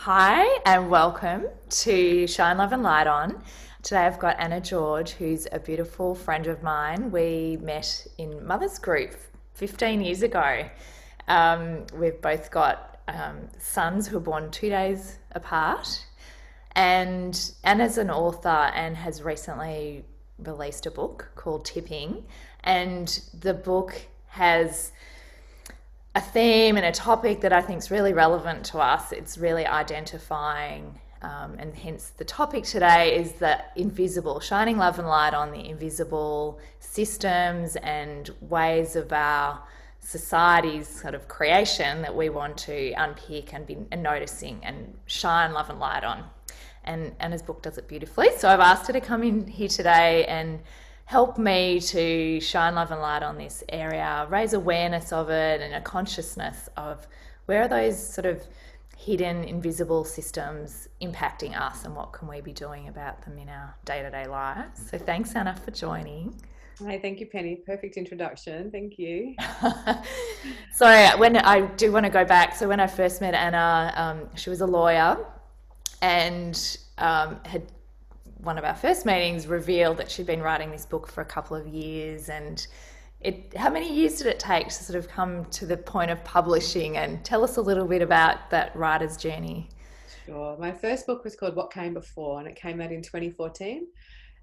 Hi and welcome to Shine Love and Light On. Today I've got Anna George, who's a beautiful friend of mine. We met in Mother's Group 15 years ago. We've both got sons who were born 2 days apart. And Anna's an author and has recently released a book called Tipping. And the book has a theme and a topic that I think is really relevant to us. It's really identifying, and hence the topic today is the invisible, shining love and light on the invisible systems and ways of our society's sort of creation that we want to unpick and be noticing and shine love and light on. And Anna's book does it beautifully. So I've asked her to come in here today and help me to shine love and light on this area, raise awareness of it and a consciousness of where are those sort of hidden, invisible systems impacting us and what can we be doing about them in our day-to-day lives. So thanks, Anna, for joining. Hi, thank you, Penny. Perfect introduction. Thank you. Sorry, when I do want to go back, so when I first met Anna, she was a lawyer and had one of our first meetings revealed that she'd been writing this book for a couple of years. And how many years did it take to sort of come to the point of publishing? And tell us a little bit about that writer's journey. Sure. My first book was called What Came Before, and it came out in 2014.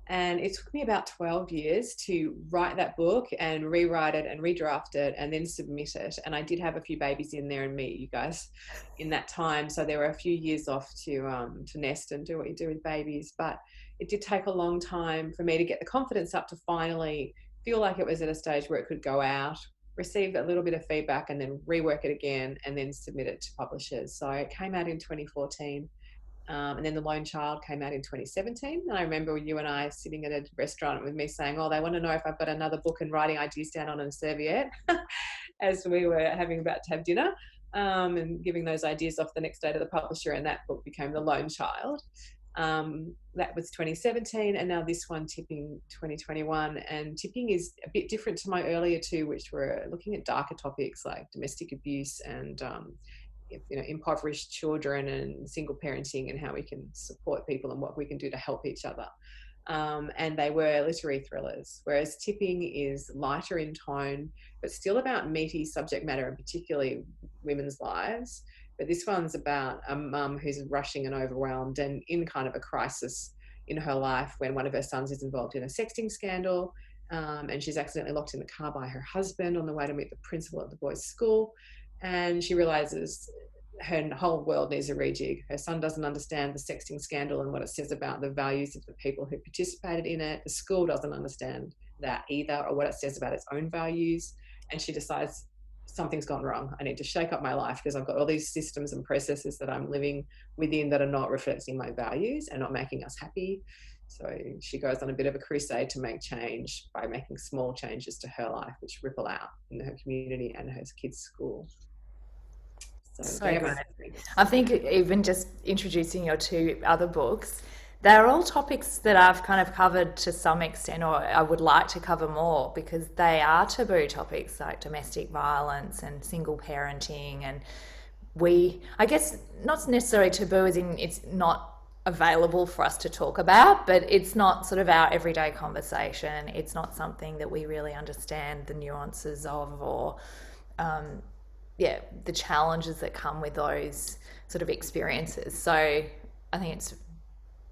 And it took me about 12 years to write that book and rewrite it and redraft it and then submit it. And I did have a few babies in there and meet you guys in that time. So there were a few years off to nest and do what you do with babies. But it did take a long time for me to get the confidence up to finally feel like it was at a stage where it could go out, receive a little bit of feedback and then rework it again and then submit it to publishers. So it came out in 2014. And then The Lone Child came out in 2017. And I remember you and I sitting at a restaurant with me saying, oh, they want to know if I've got another book and writing ideas down on a serviette as we were about to have dinner, and giving those ideas off the next day to the publisher. And that book became The Lone Child. That was 2017. And now this one, Tipping, 2021. And Tipping is a bit different to my earlier two, which were looking at darker topics like domestic abuse and impoverished children and single parenting and how we can support people and what we can do to help each other. And they were literary thrillers, whereas Tipping is lighter in tone, but still about meaty subject matter and particularly women's lives. But this one's about a mum who's rushing and overwhelmed and in kind of a crisis in her life when one of her sons is involved in a sexting scandal, and she's accidentally locked in the car by her husband on the way to meet the principal at the boys' school. And she realizes her whole world needs a rejig. Her son doesn't understand the sexting scandal and what it says about the values of the people who participated in it. The school doesn't understand that either, or what it says about its own values. And she decides something's gone wrong. I need to shake up my life because I've got all these systems and processes that I'm living within that are not reflecting my values and not making us happy. So she goes on a bit of a crusade to make change by making small changes to her life, which ripple out in her community and her kids' school. So great. I think even just introducing your two other books, they're all topics that I've kind of covered to some extent, or I would like to cover more because they are taboo topics like domestic violence and single parenting. And I guess, not necessarily taboo as in it's not available for us to talk about, but it's not sort of our everyday conversation. It's not something that we really understand the nuances of, or the challenges that come with those sort of experiences. So I think it's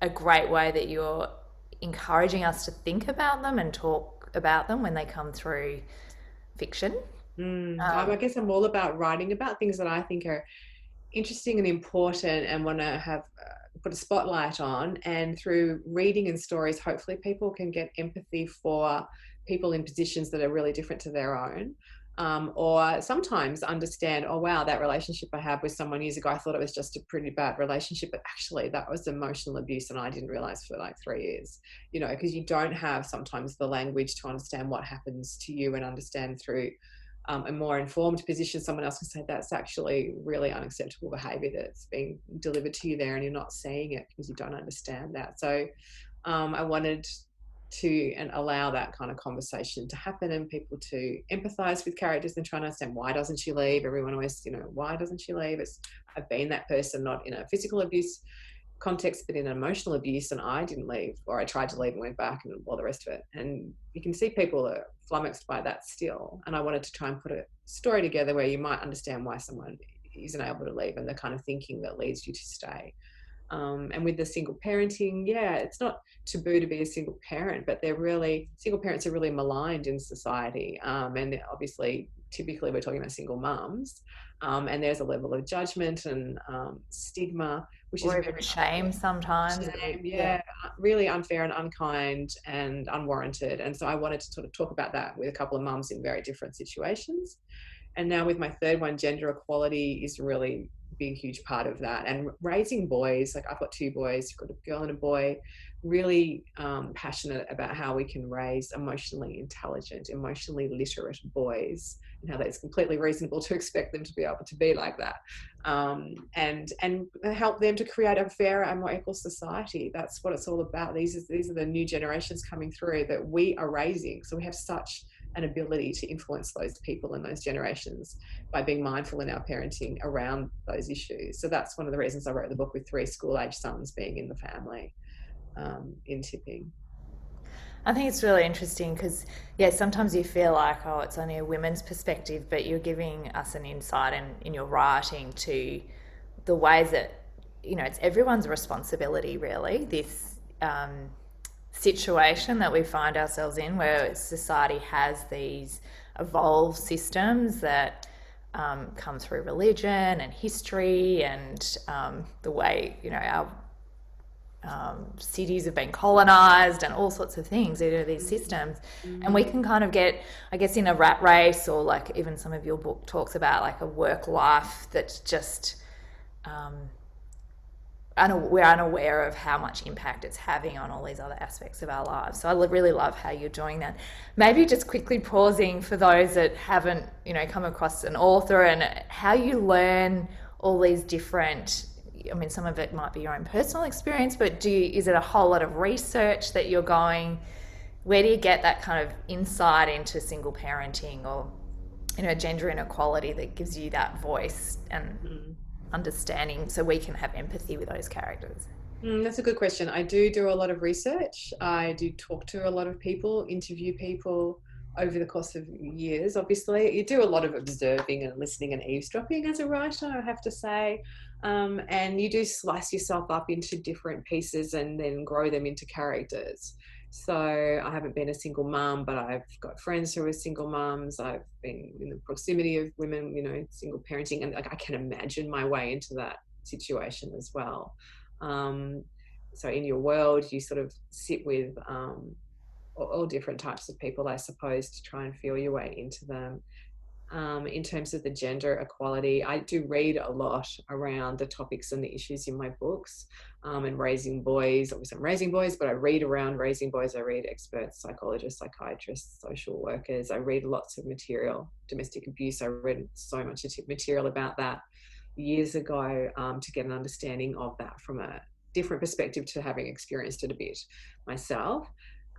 a great way that you're encouraging us to think about them and talk about them when they come through fiction. I guess I'm all about writing about things that I think are interesting and important and want to have put a spotlight on. And through reading and stories, hopefully people can get empathy for people in positions that are really different to their own. Or sometimes understand, oh wow, that relationship I had with someone years ago, I thought it was just a pretty bad relationship, but actually that was emotional abuse and I didn't realize for like 3 years, because you don't have sometimes the language to understand what happens to you and understand through a more informed position. Someone else can say that's actually really unacceptable behavior that's being delivered to you there and you're not seeing it because you don't understand that. So I wanted and allow that kind of conversation to happen and people to empathize with characters and try to understand, why doesn't she leave? Everyone always, why doesn't she leave? I've been that person, not in a physical abuse context, but in emotional abuse, and I didn't leave, or I tried to leave and went back, and all the rest of it. And you can see people are flummoxed by that still. And I wanted to try and put a story together where you might understand why someone isn't able to leave and the kind of thinking that leads you to stay. And with the single parenting, it's not taboo to be a single parent, but single parents are really maligned in society. And obviously, typically we're talking about single mums. And there's a level of judgment and stigma, which Or is even very shame sometimes. shame, really unfair and unkind and unwarranted. And so I wanted to sort of talk about that with a couple of mums in very different situations. And now with my third one, gender equality is really big, huge part of that. And raising boys, like I've got two boys, I've got a girl and a boy, really passionate about how we can raise emotionally intelligent, emotionally literate boys, and how that's completely reasonable to expect them to be able to be like that, and help them to create a fairer and more equal society. That's what it's all about. These are the new generations coming through that we are raising. So we have such an ability to influence those people and those generations by being mindful in our parenting around those issues. So that's one of the reasons I wrote the book, with 3 school-age sons being in the family in tipping. I think it's really interesting because, sometimes you feel like, oh, it's only a women's perspective, but you're giving us an insight in your writing to the ways that, it's everyone's responsibility, really, this situation that we find ourselves in, where society has these evolved systems that come through religion and history and the way, our cities have been colonized and all sorts of things, these systems. And we can kind of get, I guess, in a rat race, or like even some of your book talks about like a work life that's just we're unaware of how much impact it's having on all these other aspects of our lives. So I really love how you're doing that. Maybe just quickly pausing for those that haven't, come across an author, and how you learn all these different, some of it might be your own personal experience, but is it a whole lot of research that you're going? Where do you get that kind of insight into single parenting or, gender inequality that gives you that voice and understanding, so we can have empathy with those characters? That's a good question. I do a lot of research. I do talk to a lot of people, interview people over the course of years. Obviously, you do a lot of observing and listening and eavesdropping as a writer, I have to say. And you do slice yourself up into different pieces and then grow them into characters. So I haven't been a single mum, but I've got friends who are single mums. I've been in the proximity of women, single parenting, and I can imagine my way into that situation as well. So in your world, you sort of sit with all different types of people, I suppose, to try and feel your way into them. In terms of the gender equality, I do read a lot around the topics and the issues in my books, and raising boys. Obviously, I'm raising boys, but I read around raising boys. I read experts, psychologists, psychiatrists, social workers. I read lots of material, domestic abuse. I read so much material about that years ago, to get an understanding of that from a different perspective to having experienced it a bit myself.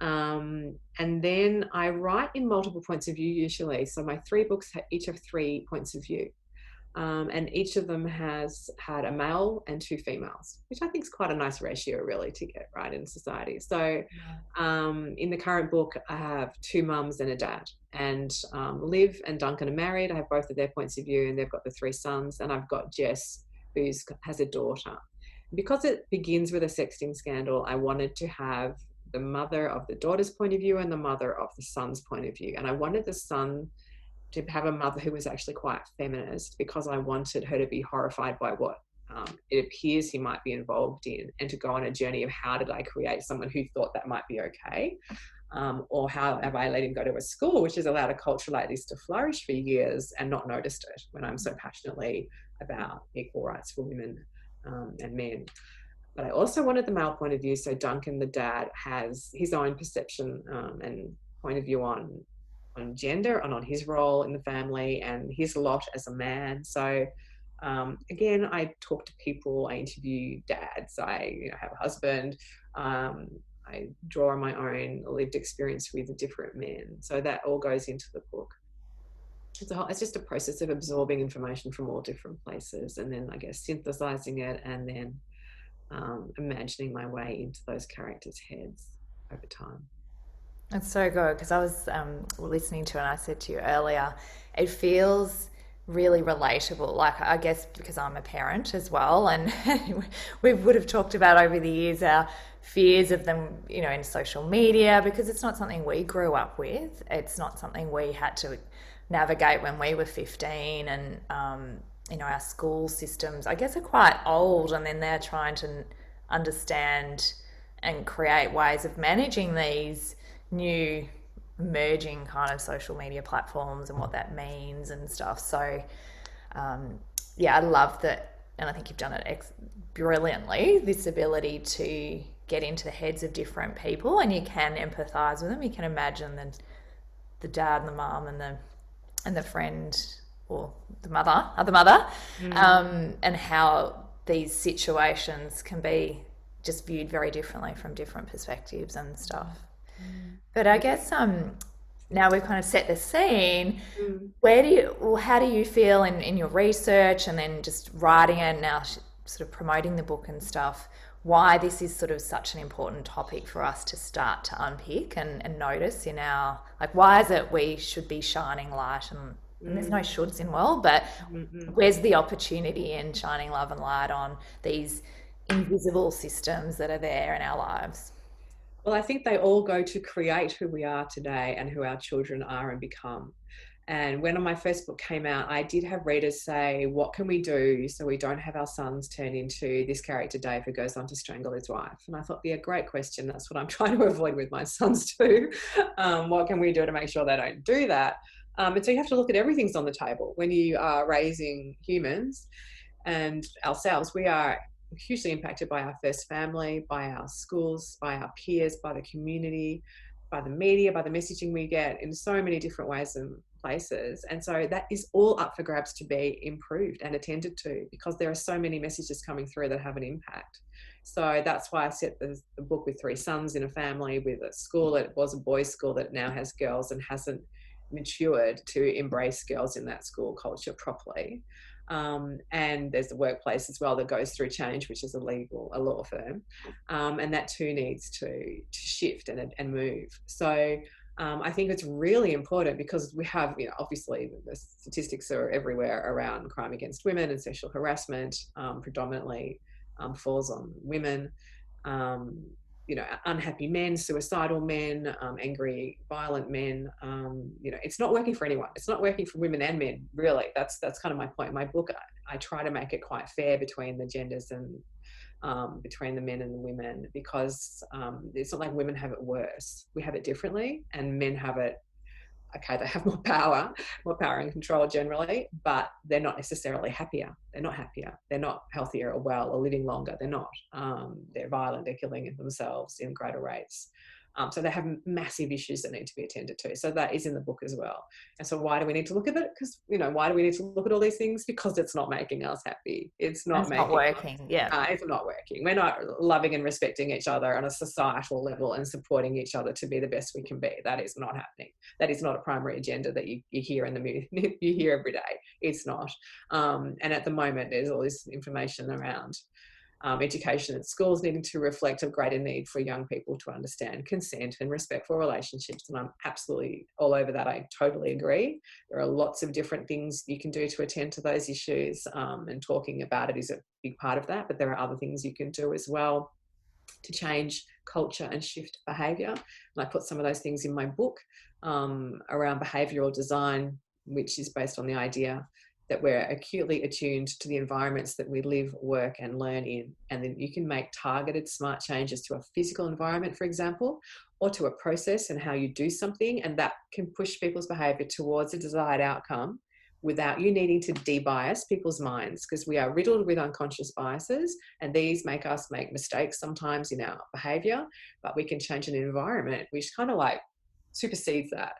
And then I write in multiple points of view usually. So my 3 books each have 3 points of view. And each of them has had a male and 2 females, which I think is quite a nice ratio really to get right in society. So in the current book, I have 2 mums and a dad. And Liv and Duncan are married. I have both of their points of view, and they've got the 3 sons. And I've got Jess, who has a daughter. Because it begins with a sexting scandal, I wanted to have the mother of the daughter's point of view and the mother of the son's point of view. And I wanted the son to have a mother who was actually quite feminist, because I wanted her to be horrified by what it appears he might be involved in, and to go on a journey of how did I create someone who thought that might be okay, or how have I let him go to a school which has allowed a culture like this to flourish for years and not noticed it, when I'm so passionately about equal rights for women and men. But I also wanted the male point of view. So Duncan, the dad, has his own perception and point of view on gender and on his role in the family and his lot as a man. So again, I talk to people, I interview dads, I have a husband, I I draw on my own lived experience with different men. So that all goes into the book. It's just a process of absorbing information from all different places, and then I guess synthesizing it, and then imagining my way into those characters' heads over time. It's so good because I was listening to it and I said to you earlier, it feels really relatable. Like, I guess because I'm a parent as well, and we would have talked about over the years our fears of them, in social media, because it's not something we grew up with. It's not something we had to navigate when we were 15, and our school systems, I guess, are quite old, and then they're trying to understand and create ways of managing these new emerging kind of social media platforms and what that means and stuff. So I love that, and I think you've done it brilliantly, this ability to get into the heads of different people, and you can empathize with them. You can imagine the dad and the mom and the friend, or the other mother, and how these situations can be just viewed very differently from different perspectives and stuff. But I guess now we've kind of set the scene. How do you feel in your research, and then just writing it, and now sort of promoting the book and stuff, why this is sort of such an important topic for us to start to unpick and notice in our, like, why is it we should be shining light, and there's no shoulds in world, but where's the opportunity in shining love and light on these invisible systems that are there in our lives? Well, I think they all go to create who we are today and who our children are and become. And when my first book came out, I did have readers say, what can we do so we don't have our sons turn into this character Dave who goes on to strangle his wife? And I thought, yeah, great question. That's what I'm trying to avoid with my sons too. What can we do to make sure they don't do that? And so you have to look at everything's on the table. When you are raising humans and ourselves, we are hugely impacted by our first family, by our schools, by our peers, by the community, by the media, by the messaging we get in so many different ways and places. And so that is all up for grabs to be improved and attended to, because there are so many messages coming through that have an impact. So that's why I set the book with 3 sons in a family, with a school that was a boys' school that now has girls and hasn't matured to embrace girls in that school culture properly. And there's the workplace as well that goes through change, which is a law firm, and that too needs to shift and move. So I think it's really important, because we have, obviously the statistics are everywhere around crime against women and sexual harassment, predominantly falls on women. Unhappy men, suicidal men, angry, violent men. It's not working for anyone. It's not working for women and men, really. That's kind of my point. In my book, I try to make it quite fair between the genders and between the men and the women, because it's not like women have it worse. We have it differently, and men have it, okay, they have more power and control generally, but they're not necessarily happier. They're not happier. They're not healthier or well or living longer. They're not. They're violent. They're killing themselves in greater rates. So they have massive issues that need to be attended to. So that is in the book as well. And so why do we need to look at it? Because, why do we need to look at all these things? Because it's not making us happy. It's not working. Yeah. It's not working. We're not loving and respecting each other on a societal level and supporting each other to be the best we can be. That is not happening. That is not a primary agenda that you hear in the media, you hear every day. It's not. And at the moment, there's all this information around education at schools needing to reflect a greater need for young people to understand consent and respectful relationships. And I'm absolutely all over that. I totally agree. There are lots of different things you can do to attend to those issues, and talking about it is a big part of that. But there are other things you can do as well to change culture and shift behaviour. And I put some of those things in my book around behavioural design, which is based on the idea that we're acutely attuned to the environments that we live, work and learn in. And then you can make targeted smart changes to a physical environment, for example, or to a process and how you do something. And that can push people's behaviour towards a desired outcome without you needing to de-bias people's minds, because we are riddled with unconscious biases, and these make us make mistakes sometimes in our behaviour. But we can change an environment which kind of like supersedes that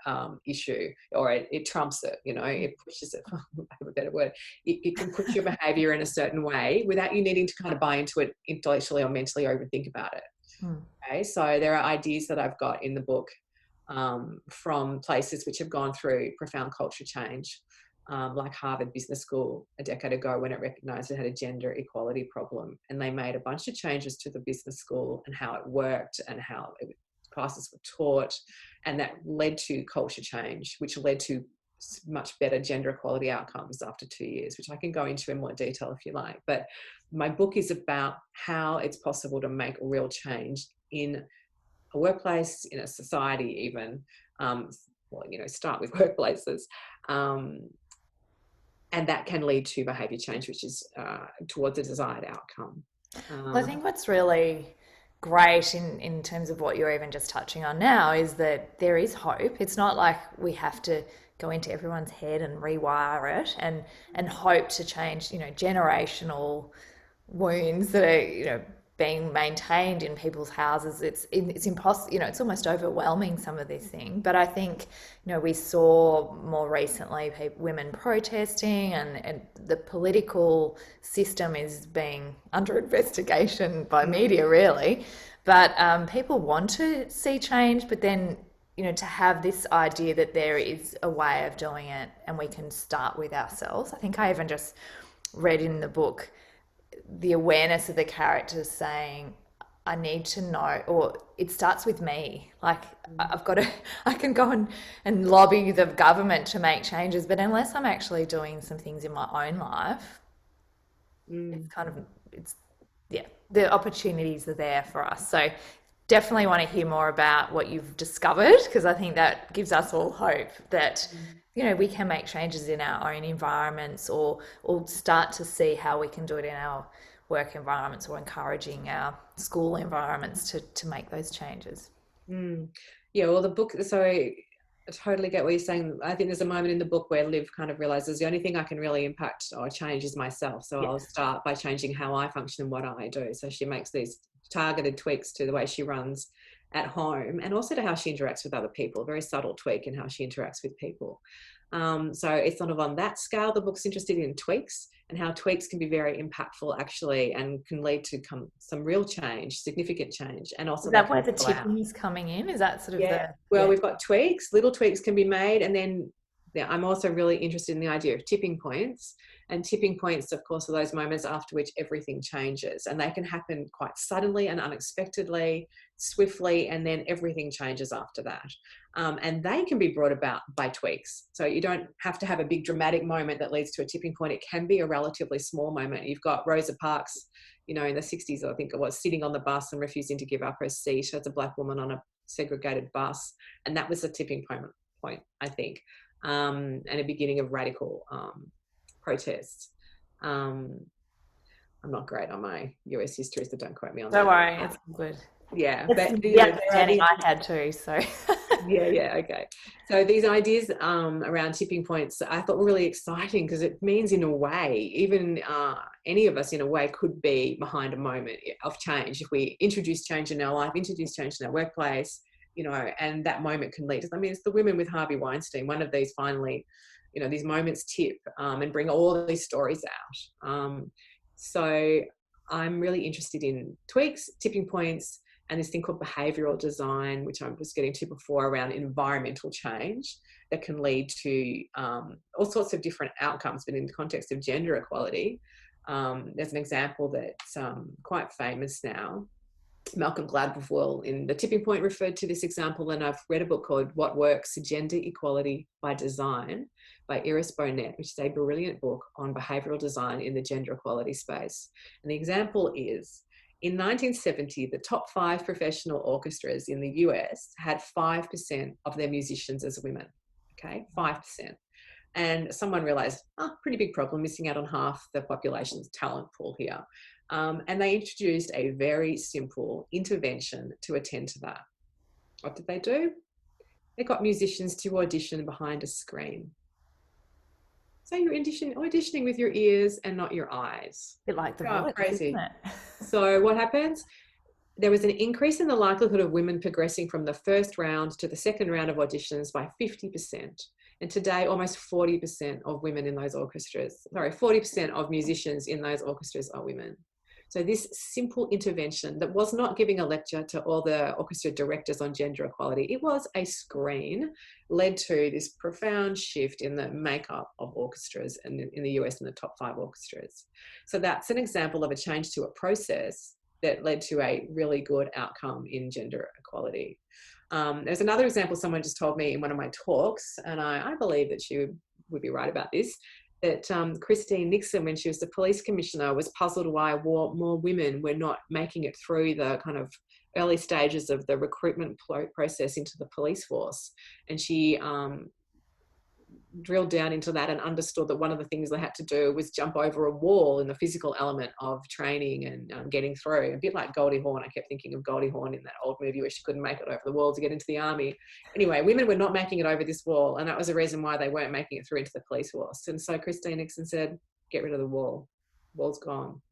issue, or it trumps it, it pushes it, I have a better word. It can push your behaviour in a certain way without you needing to kind of buy into it intellectually or mentally or even think about it. Mm. Okay, so there are ideas that I've got in the book from places which have gone through profound culture change, like Harvard Business School a decade ago, when it recognized it had a gender equality problem. And they made a bunch of changes to the business school and how it worked and how classes were taught. And that led to culture change, which led to much better gender equality outcomes after 2 years, which I can go into in more detail if you like. But my book is about how it's possible to make real change in a workplace, in a society even. Well, start with workplaces. And that can lead to behaviour change, which is towards a desired outcome. Well, I think what's really great in terms of what you're even just touching on now is that there is hope. It's not like we have to go into everyone's head and rewire it and hope to change, generational wounds that are, being maintained in people's houses. It's impossible, it's almost overwhelming, some of this thing. But I think, we saw more recently women protesting, and the political system is being under investigation by media, really. But people want to see change, but then, to have this idea that there is a way of doing it and we can start with ourselves. I think I even just read in the book the awareness of the characters saying, I need to know, or it starts with me. Like, I can go and lobby the government to make changes, but unless I'm actually doing some things in my own life, yeah, the opportunities are there for us. So definitely want to hear more about what you've discovered, because I think that gives us all hope that we can make changes in our own environments, or start to see how we can do it in our work environments, or encouraging our school environments to make those changes. Yeah, well, the book, so I totally get what you're saying. I think there's a moment in the book where Liv kind of realizes the only thing I can really impact or change is myself. So I'll start by changing how I function and what I do. So she makes these targeted tweaks to the way she runs at home, and also to how she interacts with other people, a very subtle tweak in how she interacts with people. So it's sort of on that scale. The book's interested in tweaks and how tweaks can be very impactful, actually, and can lead to some real change, significant change. And also, is that where the tipping is coming in? Is that sort of we've got tweaks, little tweaks can be made. And then I'm also really interested in the idea of tipping points. And tipping points, of course, are those moments after which everything changes. And they can happen quite suddenly and unexpectedly, swiftly, and then everything changes after that. And they can be brought about by tweaks. So you don't have to have a big dramatic moment that leads to a tipping point. It can be a relatively small moment. You've got Rosa Parks, in the 60s, I think it was, sitting on the bus and refusing to give up her seat as a black woman on a segregated bus. And that was a tipping point, I think, and a beginning of radical protests. I'm not great on my US history, so don't quote me on that. Don't worry, it's good. Yeah, but the understanding I had too. So yeah, okay. So these ideas around tipping points, I thought were really exciting, because it means, in a way, even any of us in a way could be behind a moment of change if we introduce change in our life, introduce change in our workplace, and that moment can lead us. I mean, it's the women with Harvey Weinstein. One of these finally, these moments tip and bring all these stories out. So I'm really interested in tweaks, tipping points, and this thing called behavioural design, which I was getting to before, around environmental change that can lead to all sorts of different outcomes. But in the context of gender equality, there's an example that's quite famous now. Malcolm Gladwell in The Tipping Point referred to this example, and I've read a book called What Works? Gender Equality by Design by Iris Bonet, which is a brilliant book on behavioural design in the gender equality space. And the example is, in 1970, the top 5 professional orchestras in the US had 5% of their musicians as women. Okay, 5%. And someone realised, pretty big problem, missing out on half the population's talent pool here. And they introduced a very simple intervention to attend to that. What did they do? They got musicians to audition behind a screen. So you're auditioning with your ears and not your eyes. A bit like The Voice, crazy. isn't it? So what happens? There was an increase in the likelihood of women progressing from the first round to the second round of auditions by 50%. And today, almost 40% of women in those orchestras, 40% of musicians in those orchestras are women. So this simple intervention that was not giving a lecture to all the orchestra directors on gender equality, it was a screen, led to this profound shift in the makeup of orchestras in the US, in the top 5 orchestras. So that's an example of a change to a process that led to a really good outcome in gender equality. There's another example someone just told me in one of my talks, and I believe that she would be right about this, that Christine Nixon, when she was the police commissioner, was puzzled why more women were not making it through the kind of early stages of the recruitment process into the police force. And she drilled down into that and understood that one of the things they had to do was jump over a wall in the physical element of training and getting through. A bit like Goldie Hawn. I kept thinking of Goldie Hawn in that old movie where she couldn't make it over the wall to get into the army. Anyway, women were not making it over this wall, and that was the reason why they weren't making it through into the police force. And so Christine Nixon said, get rid of the wall. Wall's gone.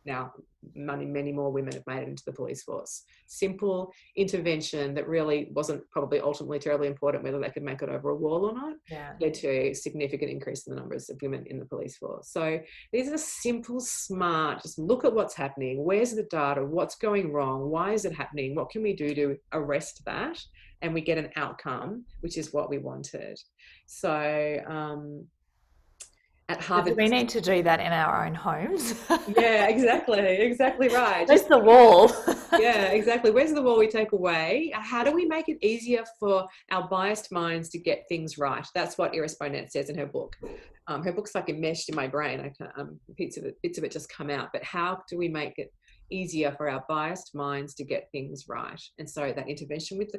Now, many more women have made it into the police force. Simple intervention that really wasn't probably ultimately terribly important whether they could make it over a wall or not, led to a significant increase in the numbers of women in the police force. So these are simple, smart, just look at what's happening. Where's the data? What's going wrong? Why is it happening? What can we do to arrest that? And we get an outcome, which is what we wanted. So at Harvard, do we need to do that in our own homes? yeah, exactly right. Where's the wall? Yeah, exactly. Where's the wall we take away? How do we make it easier for our biased minds to get things right? That's what Iris Bonet says in her book. Her book's like enmeshed in my brain. I can, bits of it just come out. But how do we make it easier for our biased minds to get things right? And so that intervention with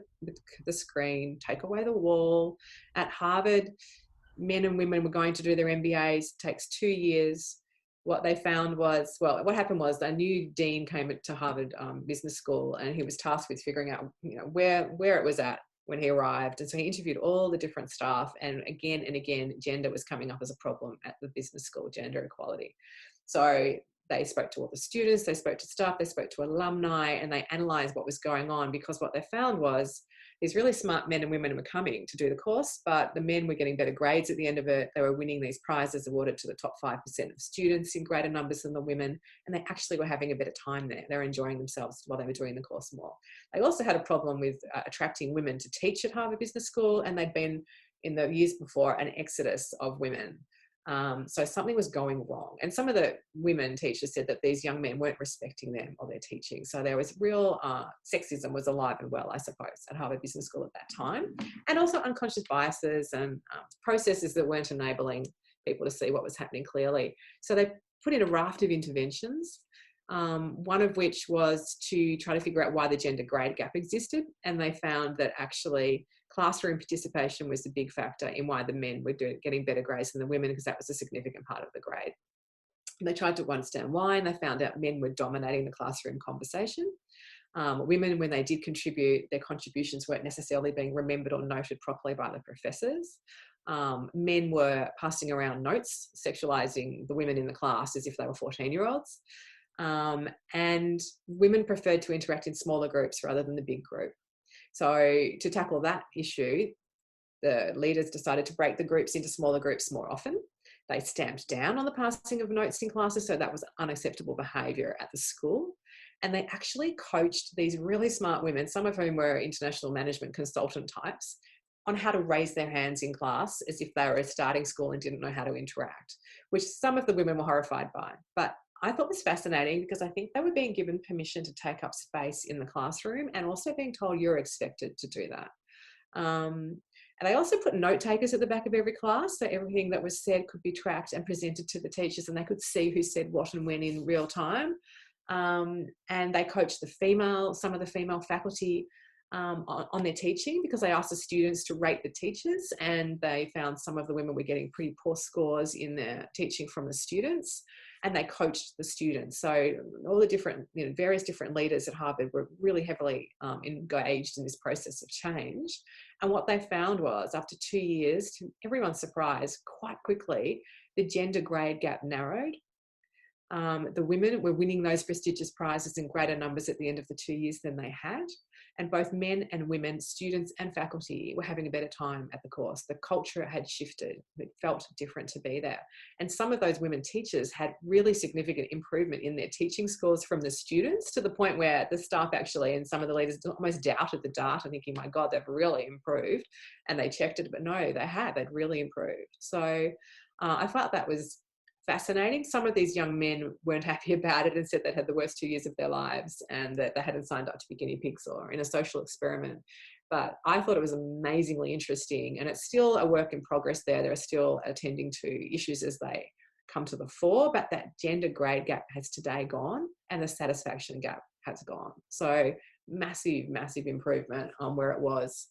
the screen, take away the wall. At Harvard, men and women were going to do their MBAs. It takes 2 years. What they found was, well, what happened was a new dean came to Harvard Business School, and he was tasked with figuring out, where it was at when he arrived. And so he interviewed all the different staff, and again, gender was coming up as a problem at the business school, gender equality. So they spoke to all the students, they spoke to staff, they spoke to alumni, and they analysed what was going on, because what they found was these really smart men and women were coming to do the course, but the men were getting better grades at the end of it. They were winning these prizes awarded to the top 5% of students in greater numbers than the women, and they actually were having a better time there. They were enjoying themselves while they were doing the course more. They also had a problem with attracting women to teach at Harvard Business School, and they'd been, in the years before, an exodus of women. So something was going wrong. And some of the women teachers said that these young men weren't respecting them or their teaching. So there was real sexism was alive and well, I suppose, at Harvard Business School at that time. And also unconscious biases and processes that weren't enabling people to see what was happening clearly. So they put in a raft of interventions, one of which was to try to figure out why the gender grade gap existed. And they found that actually classroom participation was the big factor in why the men were getting better grades than the women, because that was a significant part of the grade. And they tried to understand why, and they found out men were dominating the classroom conversation. Women, when they did contribute, their contributions weren't necessarily being remembered or noted properly by the professors. Men were passing around notes, sexualizing the women in the class as if they were 14-year-olds. And women preferred to interact in smaller groups rather than the big group. So to tackle that issue, the leaders decided to break the groups into smaller groups more often. They stamped down on the passing of notes in classes, so that was unacceptable behaviour at the school. And they actually coached these really smart women, some of whom were international management consultant types, on how to raise their hands in class as if they were a starting school and didn't know how to interact, which some of the women were horrified by. But I thought was fascinating, because I think they were being given permission to take up space in the classroom, and also being told you're expected to do that. And they also put note takers at the back of every class, so everything that was said could be tracked and presented to the teachers, and they could see who said what and when in real time. And they coached some of the female faculty on their teaching, because they asked the students to rate the teachers, and they found some of the women were getting pretty poor scores in their teaching from the students, and they coached the students. So all the different, various different leaders at Harvard were really heavily engaged in this process of change. And what they found was, after 2 years, to everyone's surprise, quite quickly, the gender grade gap narrowed. The women were winning those prestigious prizes in greater numbers at the end of the 2 years than they had. And both men and women, students and faculty, were having a better time at the course. The culture had shifted. It felt different to be there. And some of those women teachers had really significant improvement in their teaching scores from the students, to the point where the staff actually, and some of the leaders almost doubted the data, thinking, my God, they've really improved. And they checked it, but no, they'd really improved. So I felt that was fascinating. Some of these young men weren't happy about it and said they'd had the worst 2 years of their lives and that they hadn't signed up to be guinea pigs or in a social experiment. But I thought it was amazingly interesting, and it's still a work in progress there. They're still attending to issues as they come to the fore, but that gender grade gap has today gone and the satisfaction gap has gone. So massive, massive improvement on where it was,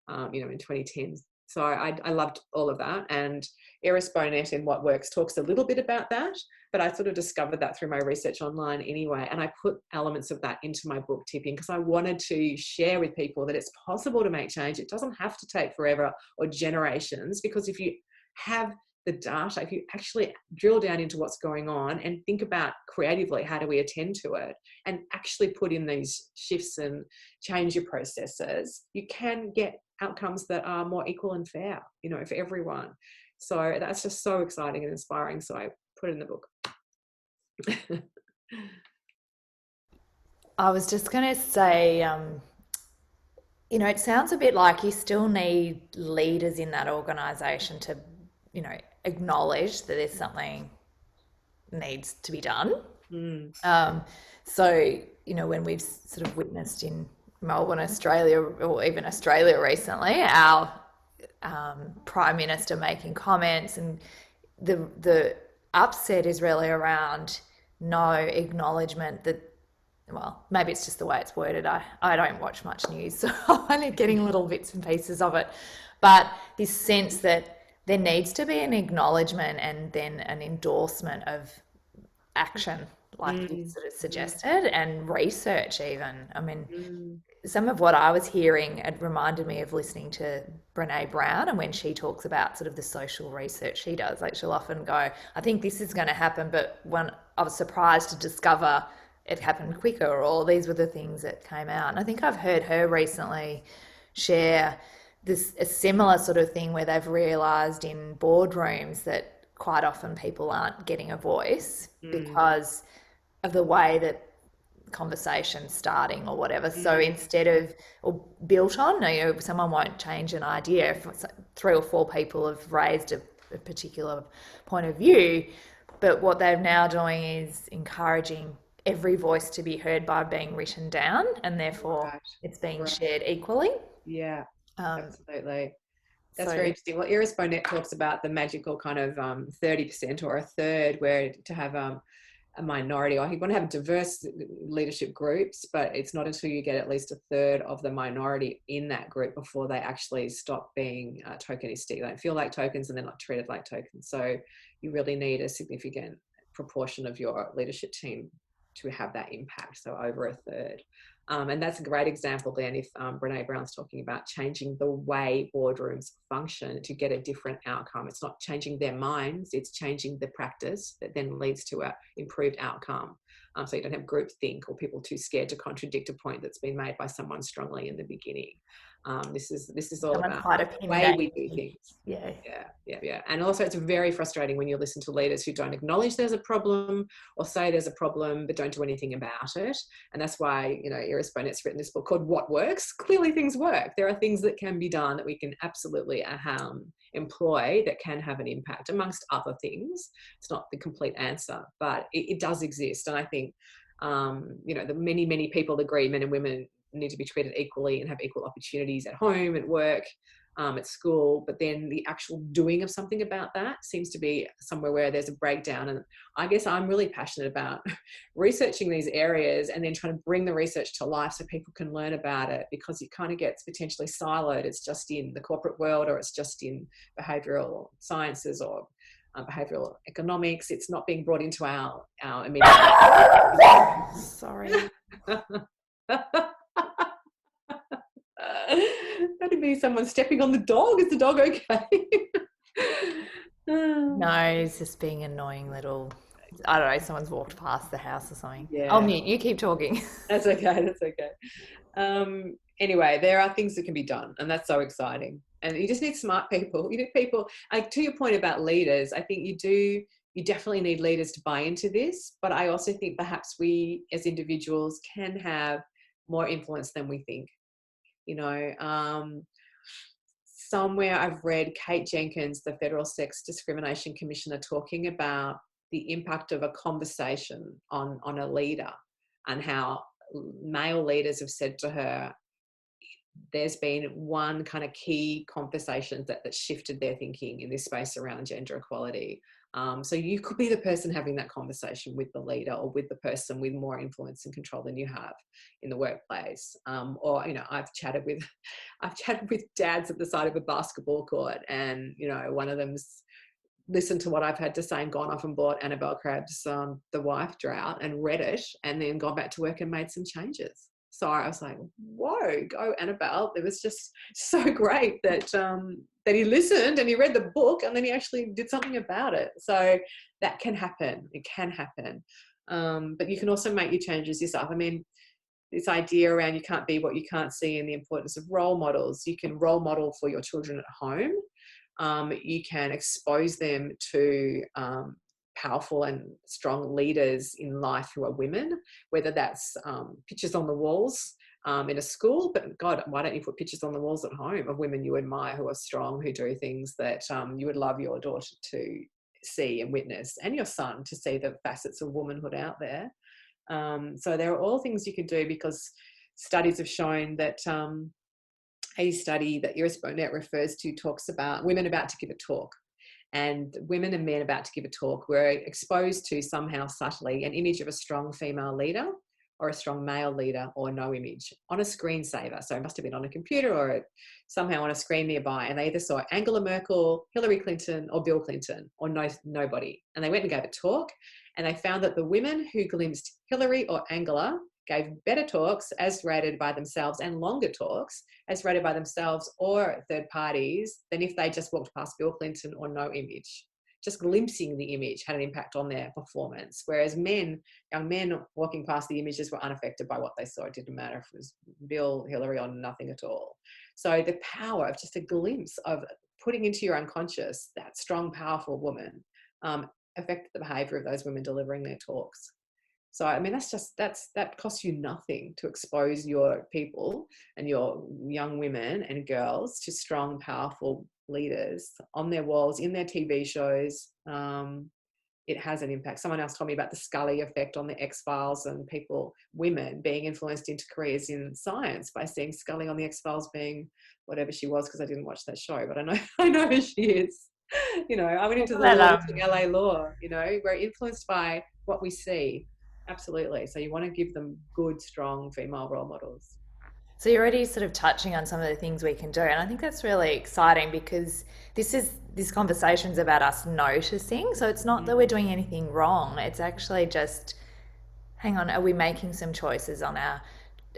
in 2010. So I loved all of that. And Iris Bonet in What Works talks a little bit about that, but I sort of discovered that through my research online anyway. And I put elements of that into my book, Tipping, because I wanted to share with people that it's possible to make change. It doesn't have to take forever or generations, because if you have the data, if you actually drill down into what's going on and think about creatively, how do we attend to it, and actually put in these shifts and change your processes, you can get outcomes that are more equal and fair, for everyone. So that's just so exciting and inspiring. So I put it in the book. I was just going to say, it sounds a bit like you still need leaders in that organisation to, acknowledge that there's something needs to be done. So, when we've sort of witnessed in Melbourne, Australia, or even Australia recently, our Prime Minister making comments, and the upset is really around no acknowledgement that, well, maybe it's just the way it's worded. I don't watch much news, so I'm only getting little bits and pieces of it. But this sense that there needs to be an acknowledgement and then an endorsement of action, like you sort of suggested, and research even. I mean, some of what I was hearing, it reminded me of listening to Brene Brown, and when she talks about sort of the social research she does, like she'll often go, I think this is going to happen, but when I was surprised to discover it happened quicker, or these were the things that came out. And I think I've heard her recently share a similar sort of thing where they've realised in boardrooms that quite often people aren't getting a voice because of the way that conversation's starting or whatever. So instead of, or built on, someone won't change an idea if 3 or 4 people have raised a particular point of view, but what they're now doing is encouraging every voice to be heard by being written down, and therefore it's being shared equally. Yeah, absolutely. That's very interesting. Well, Iris Bonet talks about the magical kind of 30% or a third, where to have a minority, or you want to have diverse leadership groups, but it's not until you get at least a third of the minority in that group before they actually stop being tokenistic. They don't feel like tokens and they're not treated like tokens. So you really need a significant proportion of your leadership team to have that impact, so over a third. And that's a great example then if Brene Brown's talking about changing the way boardrooms function to get a different outcome. It's not changing their minds, it's changing the practice that then leads to an improved outcome. So you don't have groupthink or people too scared to contradict a point that's been made by someone strongly in the beginning. This is all about the way we do things. Yeah. And also it's very frustrating when you listen to leaders who don't acknowledge there's a problem or say there's a problem but don't do anything about it. And that's why, Iris Bonet's written this book called What Works. Clearly things work. There are things that can be done that we can absolutely employ that can have an impact, amongst other things. It's not the complete answer, but it does exist. And I think, the many people agree men and women need to be treated equally and have equal opportunities at home, at work, at school, but then the actual doing of something about that seems to be somewhere where there's a breakdown. And I guess I'm really passionate about researching these areas and then trying to bring the research to life so people can learn about it, because it kind of gets potentially siloed. It's just in the corporate world, or it's just in behavioural sciences or behavioural economics. It's not being brought into our immediate Sorry. That'd be someone stepping on the dog. Is the dog okay? No, it's just being annoying little I don't know, someone's walked past the house or something. I'll Yeah, mute. You keep talking. that's okay. That's okay. Anyway, there are things that can be done, and that's so exciting. And you just need smart people. You need people. Like, to your point about leaders, I think you do. You definitely need leaders to buy into this, but I also think perhaps we as individuals can have more influence than we think. You know, somewhere I've read Kate Jenkins, the Federal Sex Discrimination Commissioner, talking about the impact of a conversation on a leader, and how male leaders have said to her, there's been one kind of key conversation that shifted their thinking in this space around gender equality. So you could be the person having that conversation with the leader, or with the person with more influence and control than you have in the workplace. Or, you know, I've chatted with dads at the side of a basketball court, and, you know, one of them's listened to what I've had to say and gone off and bought Annabelle Crabb's The Wife Drought and read it, and then gone back to work and made some changes. So I was like, whoa, go Annabelle. It was just so great that that he listened and he read the book, and then he actually did something about it. So that can happen. It can happen. But you can also make your changes yourself. I mean, this idea around you can't be what you can't see, and the importance of role models. You can role model for your children at home. You can expose them to powerful and strong leaders in life who are women, whether that's pictures on the walls in a school, but God, why don't you put pictures on the walls at home of women you admire who are strong, who do things that you would love your daughter to see and witness, and your son to see the facets of womanhood out there. So there are all things you can do, because studies have shown that a study that Net refers to talks about women about to give a talk. And women and men about to give a talk were exposed to, somehow subtly, an image of a strong female leader or a strong male leader, or no image on a screensaver. So it must have been on a computer or somehow on a screen nearby. And they either saw Angela Merkel, Hillary Clinton, or Bill Clinton, or nobody. And they went and gave a talk, and they found that the women who glimpsed Hillary or Angela gave better talks as rated by themselves, and longer talks as rated by themselves or third parties, than if they just walked past Bill Clinton or no image. Just glimpsing the image had an impact on their performance. Whereas young men walking past the images were unaffected by what they saw. It didn't matter if it was Bill, Hillary, or nothing at all. So the power of just a glimpse of putting into your unconscious that strong, powerful woman affected the behaviour of those women delivering their talks. So, I mean, that costs you nothing to expose your people and your young women and girls to strong, powerful leaders on their walls, in their TV shows. It has an impact. Someone else told me about the Scully effect on the X-Files, and women being influenced into careers in science by seeing Scully on the X-Files being whatever she was, because I didn't watch that show, but I know who she is. You know, I went into the law, watching LA Law. You know, we're influenced by what we see. Absolutely. So you want to give them good, strong female role models. So you're already sort of touching on some of the things we can do, and I think that's really exciting, because this conversation's about us noticing. So it's not that we're doing anything wrong. It's actually just, hang on, are we making some choices on our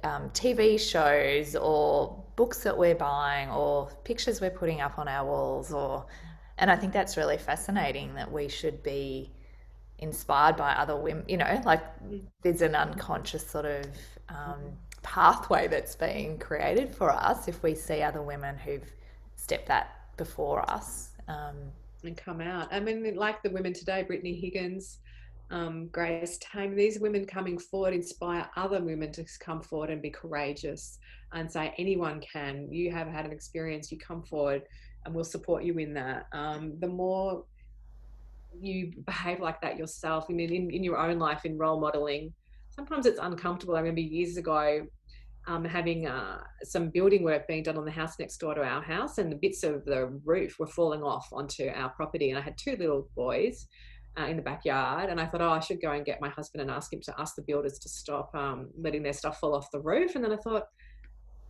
TV shows, or books that we're buying, or pictures we're putting up on our walls, and I think that's really fascinating, that we should be inspired by other women, like there's an unconscious sort of pathway that's being created for us if we see other women who've stepped that before us. And come out. I mean, like the women today, Brittany Higgins, Grace Tame, these women coming forward inspire other women to come forward and be courageous and say, anyone can. You have had an experience, you come forward and we'll support you in that. The more you behave like that yourself, I mean, in your own life, in role modeling, sometimes it's uncomfortable. I remember years ago having some building work being done on the house next door to our house, and the bits of the roof were falling off onto our property, and I had two little boys in the backyard, and I thought, I should go and get my husband and ask the builders to stop letting their stuff fall off the roof. And then I thought,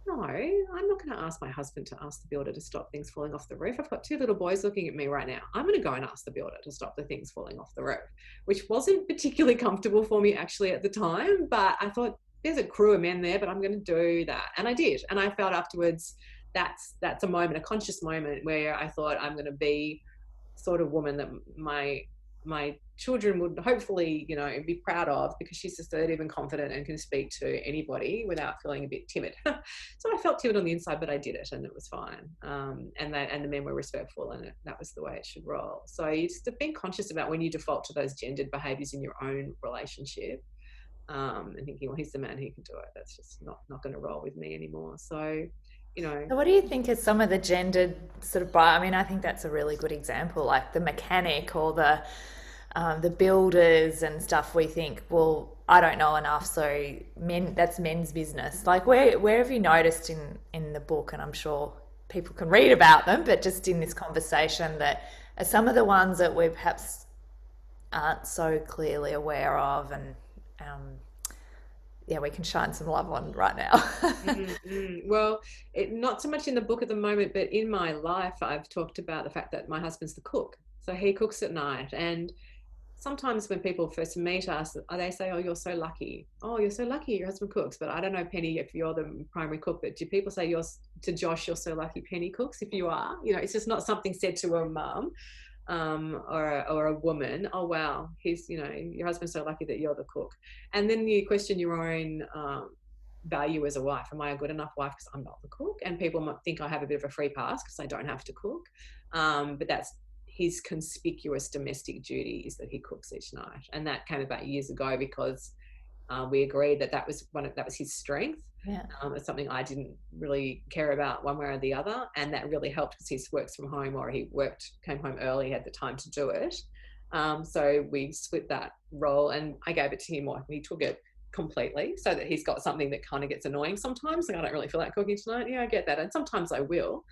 no, I'm not going to ask my husband to ask the builder to stop things falling off the roof. I've got two little boys looking at me right now. I'm going to go and ask the builder to stop the things falling off the roof, which wasn't particularly comfortable for me actually at the time, but I thought, there's a crew of men there, but I'm going to do that. And I did. And I felt afterwards, that's a moment, a conscious moment where I thought, I'm going to be sort of woman that my my children would hopefully, be proud of, because she's assertive and confident and can speak to anybody without feeling a bit timid. So I felt timid on the inside, but I did it, and it was fine. And the men were respectful, and that was the way it should roll. So you just have been conscious about when you default to those gendered behaviours in your own relationship, and thinking, well, he's the man, he can do it. That's just not going to roll with me anymore. So, So what do you think is some of the gendered sort of I mean, I think that's a really good example, like the mechanic or the builders and stuff. We think, well, I don't know enough, so that's men's business. Like where have you noticed in the book, and I'm sure people can read about them, but just in this conversation, that are some of the ones that we perhaps aren't so clearly aware of, and um, yeah, we can shine some love on right now. Well, not so much in the book at the moment, but in my life, I've talked about the fact that my husband's the cook. So he cooks at night. And sometimes when people first meet us, they say, oh, you're so lucky. Oh, you're so lucky your husband cooks. But I don't know, Penny, if you're the primary cook, but do people say to Josh, you're so lucky Penny cooks? If you are, it's just not something said to a mum. Or a woman. Oh wow, your husband's so lucky that you're the cook. And then you question your own value as a wife. Am I a good enough wife because I'm not the cook? And people might think I have a bit of a free pass because I don't have to cook. But that's his conspicuous domestic duty, is that he cooks each night. And that came about years ago because we agreed that was his strength. Yeah. It's something I didn't really care about one way or the other, and that really helped because he works from home, or he came home early, he had the time to do it. So we split that role, and I gave it to him, or he took it completely, so that he's got something that kind of gets annoying sometimes. Like, I don't really feel like cooking tonight. Yeah, I get that, and sometimes I will.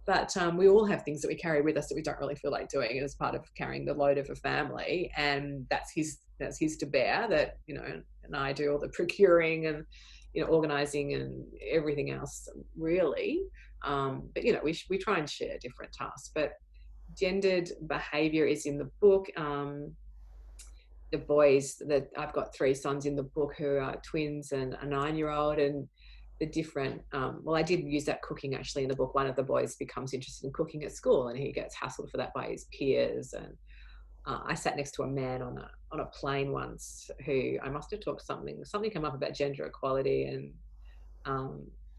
But we all have things that we carry with us that we don't really feel like doing as part of carrying the load of a family, and that's his to bear. That and I do all the procuring and organising and everything else, really. But we try and share different tasks. But gendered behaviour is in the book. The boys, that I've got 3 sons in the book who are twins and a 9-year-old, and the different well, I did use that cooking actually in the book. One of the boys becomes interested in cooking at school, and he gets hassled for that by his peers. And I sat next to a man on a plane once who I must have talked something came up about gender equality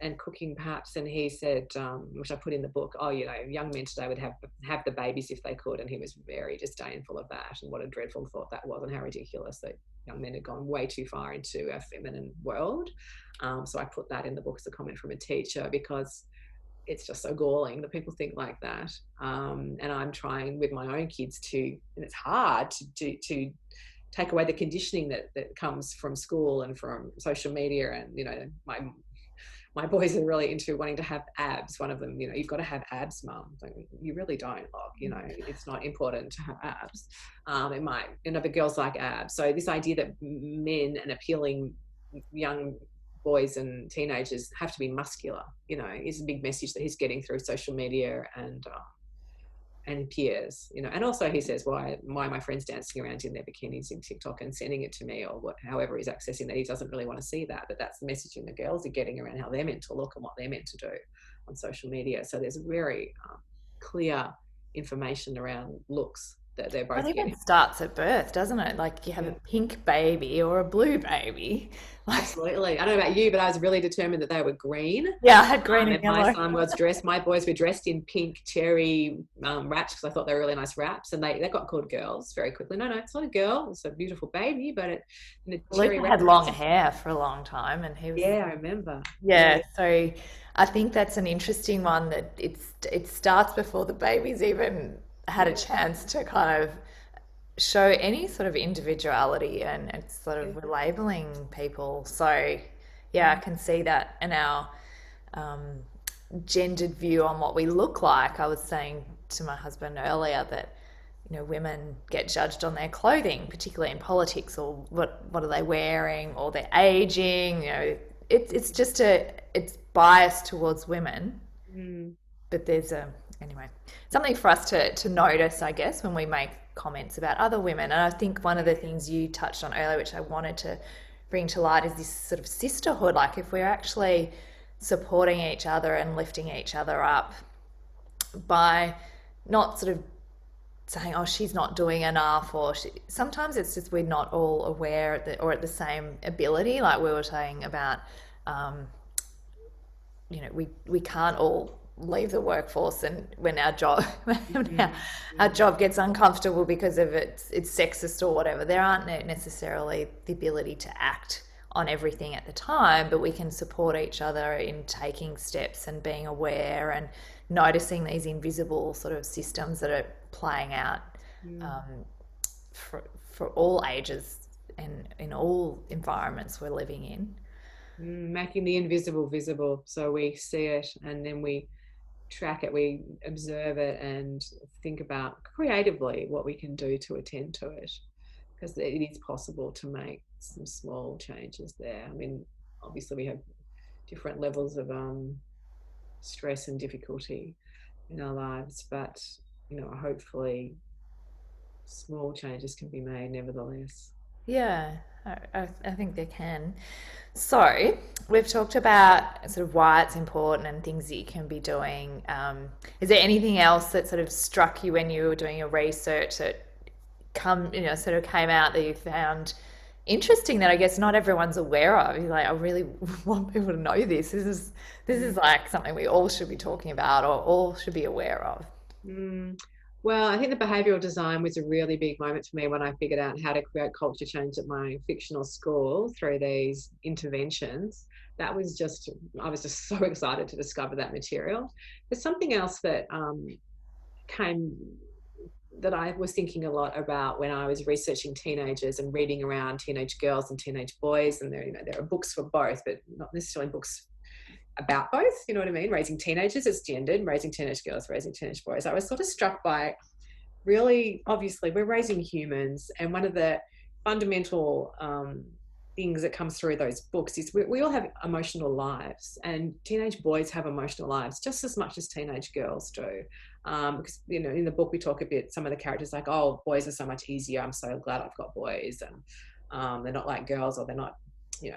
and cooking perhaps, and he said, which I put in the book, oh, young men today would have the babies if they could, and he was very disdainful of that, and what a dreadful thought that was, and how ridiculous that young men had gone way too far into a feminine world. So I put that in the book as a comment from a teacher, because it's just so galling that people think like that. And I'm trying with my own kids and it's hard to take away the conditioning that comes from school and from social media. And my boys are really into wanting to have abs. One of them, you've got to have abs, mum. Like, you really don't, it's not important to have abs. But girls like abs. So this idea that men and appealing young boys and teenagers have to be muscular, is a big message that he's getting through social media and peers, and also he says, why are my friends dancing around in their bikinis in TikTok and sending it to me, or however he's accessing that. He doesn't really want to see that, but that's the messaging the girls are getting around how they're meant to look and what they're meant to do on social media. So there's very clear information around looks that they're both Well, it getting. even starts at birth, doesn't it? Like, you have a pink baby or a blue baby. Absolutely. I don't know about you, but I was really determined that they were green. Yeah, I had green and my yellow. son was dressed, my boys were dressed in pink cherry wraps, because I thought they were really nice wraps, and they got called girls very quickly. No, it's not a girl. It's a beautiful baby, but in a cherry Luca wrap. had long hair for a long time, and he was. Yeah, I remember. Yeah, so I think that's an interesting one, that it starts before the baby's even had a chance to kind of show any sort of individuality, and it's sort of labeling people. So yeah, I can see that in our um, gendered view on what we look like. I was saying to my husband earlier that women get judged on their clothing, particularly in politics, or what are they wearing, or their aging. It's biased towards women. But there's anyway, something for us to notice, I guess, when we make comments about other women. And I think one of the things you touched on earlier, which I wanted to bring to light, is this sort of sisterhood. Like, if we're actually supporting each other and lifting each other up by not sort of saying, oh, she's not doing enough, or sometimes it's just we're not all aware or at the same ability. Like we were saying about, um, we can't all leave the workforce, and when our job when our job gets uncomfortable because of it's sexist or whatever, there aren't necessarily the ability to act on everything at the time, but we can support each other in taking steps and being aware and noticing these invisible sort of systems that are playing out, um, for all ages and in all environments we're living in. Making the invisible visible, so we see it and then we track it, we observe it, and think about creatively what we can do to attend to it, because it is possible to make some small changes there. I mean, obviously we have different levels of stress and difficulty in our lives, but hopefully small changes can be made nevertheless. Yeah, I think they can. So, we've talked about sort of why it's important and things that you can be doing. Is there anything else that sort of struck you when you were doing your research that sort of came out that you found interesting that I guess not everyone's aware of? You're like, I really want people to know this. This is like something we all should be talking about or all should be aware of. Mm. Well, I think the behavioural design was a really big moment for me when I figured out how to create culture change at my fictional school through these interventions. That was just, I was just so excited to discover that material. There's something else that came that I was thinking a lot about when I was researching teenagers and reading around teenage girls and teenage boys. And there are books for both, but not necessarily books about both, you know what I mean? Raising teenagers, it's gendered, raising teenage girls, raising teenage boys. I was sort of struck by, really, obviously, we're raising humans, and one of the fundamental things that comes through those books is we all have emotional lives, and teenage boys have emotional lives just as much as teenage girls do. Because in the book we talk a bit, some of the characters like, oh, boys are so much easier, I'm so glad I've got boys, and they're not like girls, or they're not,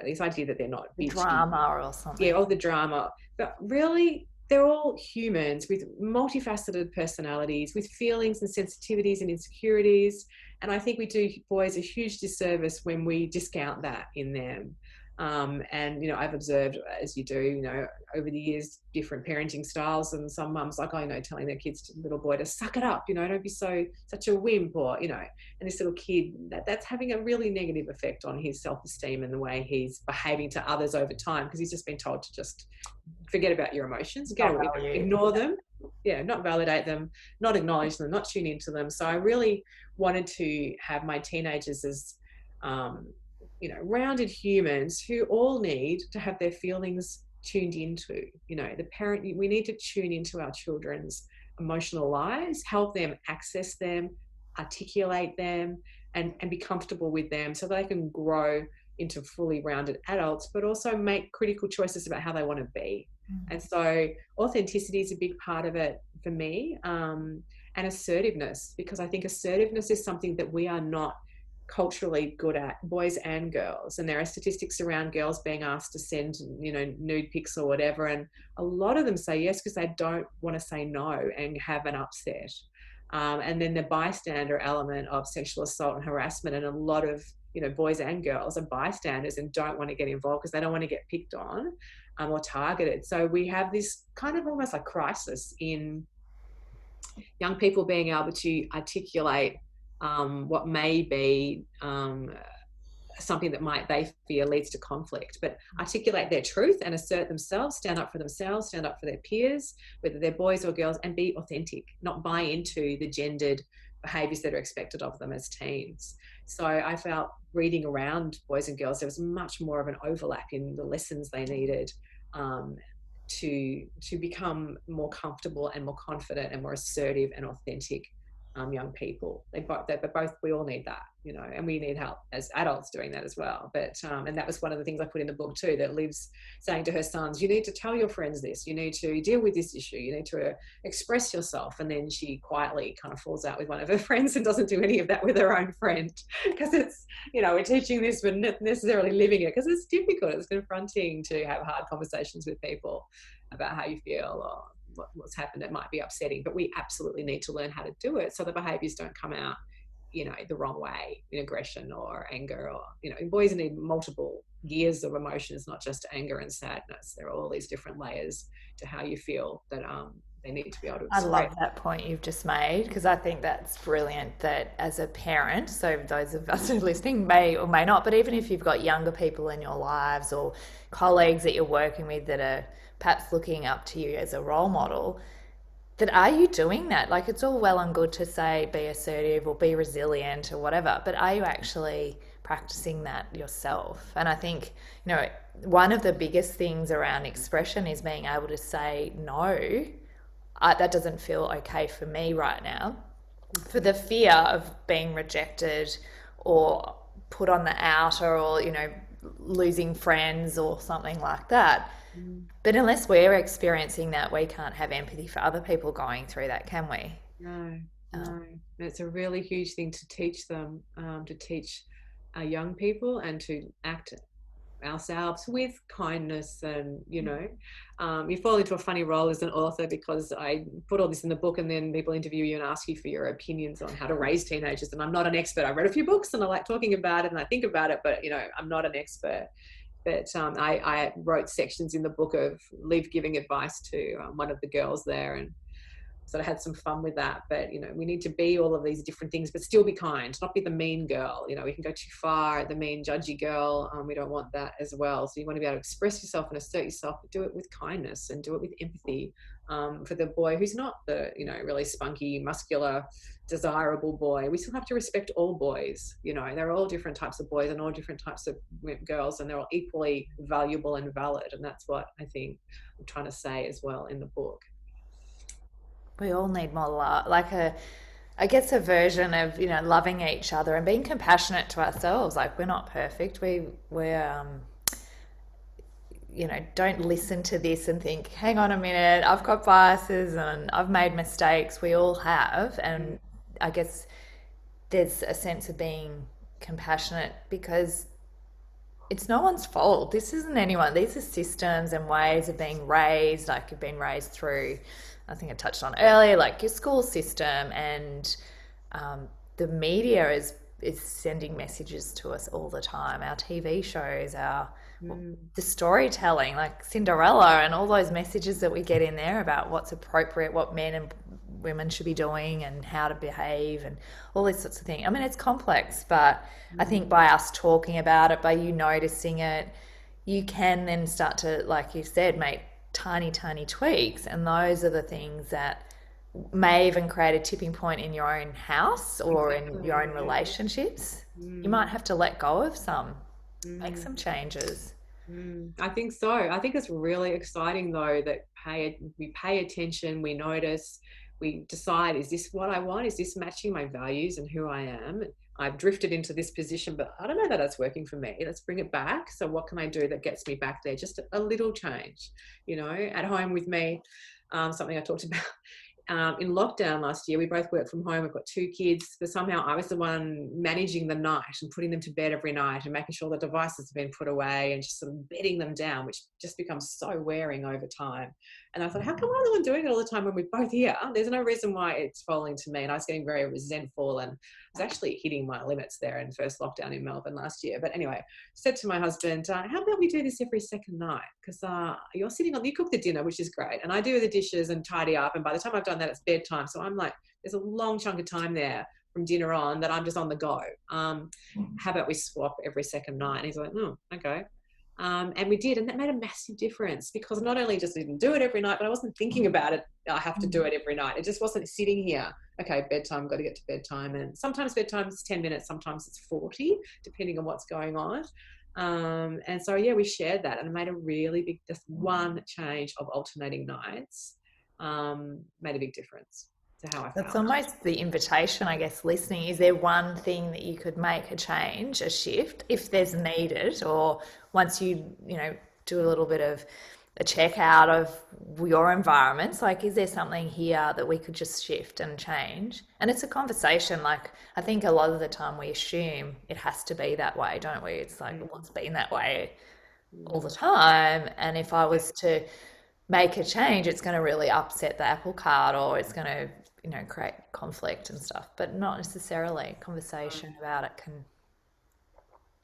this idea that they're not bitchy. Drama or something. Yeah, all the drama. But really, they're all humans with multifaceted personalities, with feelings and sensitivities and insecurities. And I think we do boys a huge disservice when we discount that in them. And I've observed, as you do, over the years, different parenting styles, and some mums like, telling their little boy to suck it up, don't be such a wimp, or and this little kid, that's having a really negative effect on his self-esteem and the way he's behaving to others over time, because he's just been told to just forget about your emotions, ignore them, not validate them, not acknowledge them, not tune into them. So I really wanted to have my teenagers as rounded humans who all need to have their feelings tuned into. We need to tune into our children's emotional lives, help them access them, articulate them, and be comfortable with them so they can grow into fully rounded adults, but also make critical choices about how they want to be. And so authenticity is a big part of it for me, and assertiveness, because I think assertiveness is something that we are not culturally good at, boys and girls. And there are statistics around girls being asked to send nude pics or whatever, and a lot of them say yes because they don't want to say no and have an upset. And then the bystander element of sexual assault and harassment, and a lot of boys and girls are bystanders and don't want to get involved because they don't want to get picked on or targeted. So we have this kind of almost like crisis in young people being able to articulate what may be something that they fear leads to conflict, but articulate their truth and assert themselves, stand up for themselves, stand up for their peers, whether they're boys or girls, and be authentic, not buy into the gendered behaviours that are expected of them as teens. So I felt reading around boys and girls, there was much more of an overlap in the lessons they needed to become more comfortable and more confident and more assertive and authentic young people. We all need that, and we need help as adults doing that as well. But and that was one of the things I put in the book too, that Liv's saying to her sons, you need to tell your friends this, you need to deal with this issue, you need to express yourself. And then she quietly kind of falls out with one of her friends and doesn't do any of that with her own friend, because it's, we're teaching this but not necessarily living it, because it's difficult, it's confronting to have hard conversations with people about how you feel, or what's happened. It might be upsetting, but we absolutely need to learn how to do it so the behaviors don't come out, the wrong way, in aggression or anger, or, boys need multiple gears of emotions, not just anger and sadness. There are all these different layers to how you feel that they need to be able to I express. love that point you've just made because I think that's brilliant that as a parent, so those of us who are listening may or may not, but even if you've got younger people in your lives or colleagues that you're working with that are perhaps looking up to you as a role model, that are you doing that? Like it's all well and good to say be assertive or be resilient or whatever, but are you actually practicing that yourself? And I think, one of the biggest things around expression is being able to say no, that doesn't feel okay for me right now, for the fear of being rejected or put on the outer or, losing friends or something like that. Mm. But unless we're experiencing that, we can't have empathy for other people going through that, can we? No, Um, no. It's a really huge thing to teach them, to teach our young people, and to act ourselves with kindness. And you fall into a funny role as an author because I put all this in the book, and then people interview you and ask you for your opinions on how to raise teenagers, and I'm not an expert. I read a few books and I like talking about it and I think about it, but I'm not an expert. But I wrote sections in the book of Liv giving advice to one of the girls there, and so I had some fun with that. But we need to be all of these different things, but still be kind, not be the mean girl. We can go too far, the mean judgy girl. We don't want that as well. So you want to be able to express yourself and assert yourself, but do it with kindness and do it with empathy. For the boy who's not the really spunky, muscular, desirable boy, we still have to respect all boys. There are all different types of boys and all different types of girls, and they're all equally valuable and valid. And that's what I think I'm trying to say as well in the book. we all need more love, like I guess a version of loving each other and being compassionate to ourselves. Like we're not perfect. We're don't listen to this and think, hang on a minute, I've got biases and I've made mistakes. We all have. And I guess there's a sense of being compassionate because it's no one's fault. This isn't anyone. These are systems and ways of being raised, like you've been raised through, I think I touched on earlier, like your school system and the media is sending messages to us all the time. Our TV shows, the storytelling, like Cinderella, and all those messages that we get in there about what's appropriate, what men and women should be doing, and how to behave, and all these sorts of things. I mean, it's complex, but I think by us talking about it, by you noticing it, you can then start to, like you said, make tiny, tiny tweaks, and those are the things that may even create a tipping point in your own house or in your own relationships. You might have to let go of some, make some changes. I think so. I think it's really exciting though that we pay attention, we notice, we decide, is this what I want? Is this matching my values and who I am? I've drifted into this position, but I don't know that it's working for me. Let's bring it back. So what can I do that gets me back there? Just a little change, at home with me. Something I talked about in lockdown last year. We both worked from home. We've got two kids, but somehow I was the one managing the night and putting them to bed every night and making sure the devices have been put away and just sort of bedding them down, which just becomes so wearing over time. And I thought, how come I'm the one doing it all the time when we're both here? There's no reason why it's falling to me. And I was getting very resentful, and I was actually hitting my limits there in first lockdown in Melbourne last year. But anyway, said to my husband, how about we do this every second night? Because you cook the dinner, which is great, and I do the dishes and tidy up. And by the time I've done that, it's bedtime. So I'm like, there's a long chunk of time there from dinner on that I'm just on the go. How about we swap every second night? And he's like, oh, okay. And we did, and that made a massive difference, because not only just didn't do it every night, but I wasn't thinking about it. I have to do it every night. It just wasn't sitting here. Okay, bedtime, got to get to bedtime. And sometimes bedtime is 10 minutes, sometimes it's 40, depending on what's going on. And so, yeah, we shared that, and it made a really big, just one change of alternating nights made a big difference to how I That's felt. almost the invitation, I guess, listening. Is there one thing that you could make a change, a shift, if there's needed, or once you do a little bit of a check out of your environments, like, is there something here that we could just shift and change? And it's a conversation. Like, I think a lot of the time we assume it has to be that way, don't we? It's like, well, it's been that way all the time. And if I was to make a change, it's going to really upset the apple cart, or it's going to, create conflict and stuff, but not necessarily. Conversation about it can.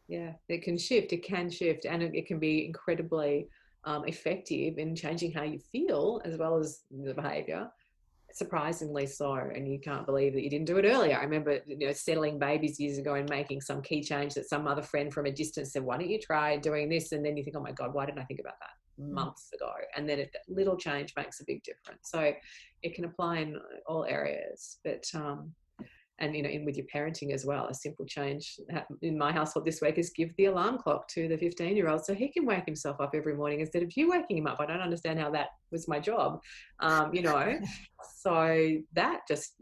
Yeah, it can shift. It can shift, and it can be incredibly effective in changing how you feel as well as the behaviour. Surprisingly so, and you can't believe that you didn't do it earlier. I remember, settling babies years ago and making some key change that some other friend from a distance said, "Why don't you try doing this?" And then you think, "Oh my God, why didn't I think about that months ago?" And then that little change makes a big difference. So it can apply in all areas, but and in with your parenting as well. A simple change in my household this week is give the alarm clock to the 15-year-old so he can wake himself up every morning instead of you waking him up. I don't understand how that was my job, so that just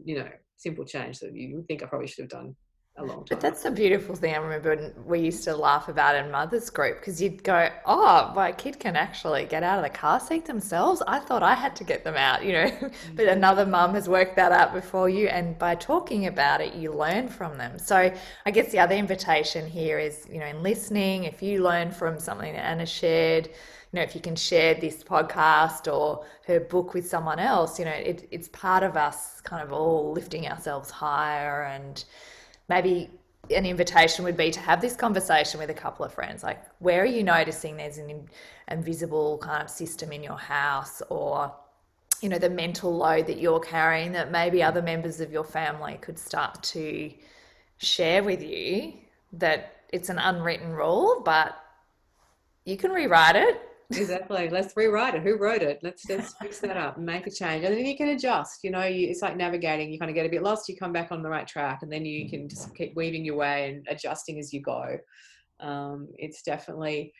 simple change that you would think I probably should have done a long But time ago. that's a beautiful thing. I remember when we used to laugh about it in mother's group, because you'd go, "Oh, my kid can actually get out of the car seat themselves. I thought I had to get them out," But another mum has worked that out before you, and by talking about it, you learn from them. So I guess the other invitation here is, in listening, if you learn from something that Anna shared, if you can share this podcast or her book with someone else, it's part of us kind of all lifting ourselves higher. And maybe an invitation would be to have this conversation with a couple of friends. Like, where are you noticing there's an invisible kind of system in your house, or, the mental load that you're carrying that maybe other members of your family could start to share with you, that it's an unwritten rule, but you can rewrite it. Exactly. Let's rewrite it. Who wrote it? Let's fix that up and make a change. And then you can adjust. It's like navigating. You kind of get a bit lost, you come back on the right track, and then you can just keep weaving your way and adjusting as you go. It's definitely